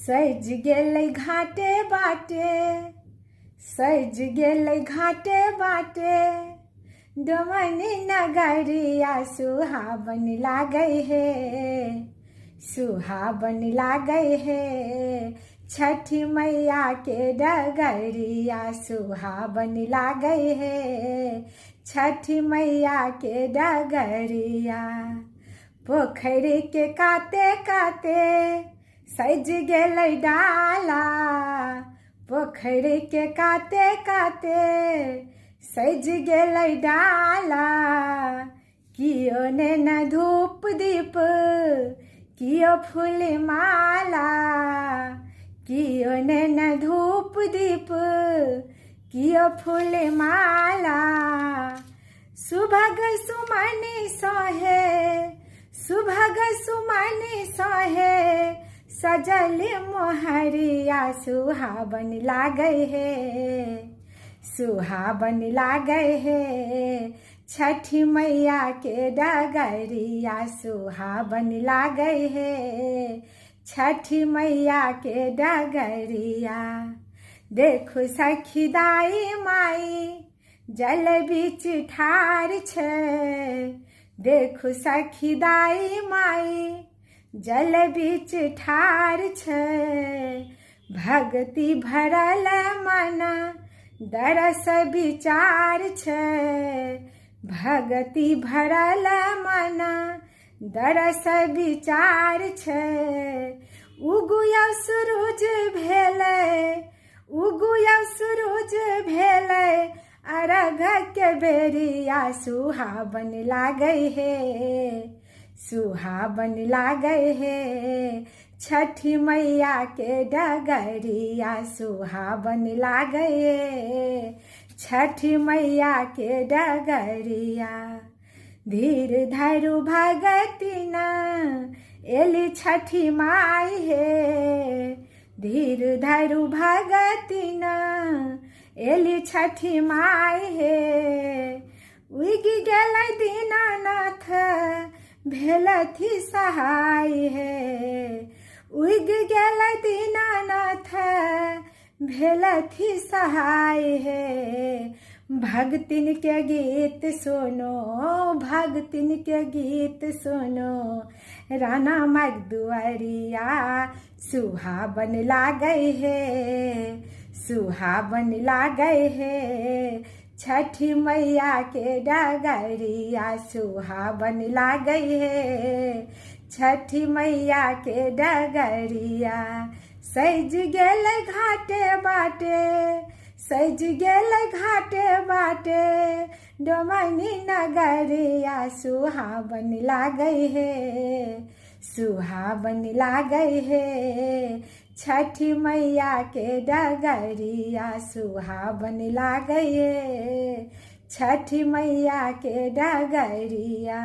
सज गेलै घाटे बाटे, सज गेलै घाटे बाटे, डोमनी नगरिया सुहावन लागै हे, सुहावन लागै हे। छठी मैया के डगरिया सुहावन लागै हे, छठी मैया के डगरिया। पोखरी के काते काते सज गेलै डाला, पोखरी के काते काते सज गेलै डाला। कियो ने न धूप दीप, कियो फूल माला, कियो ने न धूप दीप, कियो फूल माला। सुभग सुमनि सोहे, सुभग सुमनि सोहे, सजल मोहरिया सुहावन लागै हे, सुहावन लागै हे। छठी मैया के डगरिया सुहावन लागै हे, छठी मैया के डगरिया। देखु सखी दाई माई जल बीच ठार छै, देखु सखी दाई माई जल बीच ठार छै। भक्ति भरल मन दरस विचार छै, भक्ति भरल मन दरस विचार छै। उगुया सूरज भेलै, उगुया सूरज भेलै, अरघ के बेरिया सुहावन लागै हे, सुहावन लागै हे। छठी मैया के डगरिया सुहावन लागै हे, छठी मैया के डगरिया। धीर धरु भगतिन एली छठी माई हे, धीर धरु भगतिन एली छठी माई हे। उगि गेलै दीनानाथ भेलथि सहाय हे, उगि गेलै दीनानाथ भेलथि सहाय हे। भगतिन के गीत सुनो, भगतिन के गीत सुनो, राना मगदुआरिया सुहावन लागै हे, सुहावन लागै हे। छठी मैया के डगरिया सुहावन लागै हे, छठी मैया के डगरिया। सज गेलै घाटे बाटे, सज गेलै घाटे बाटे, डोमनी नगरिया सुहावन लागै हे, सुहावन लागै हे। छठी मैया के डगरिया सुहावन लागै हे, छठी मैया के डगरिया।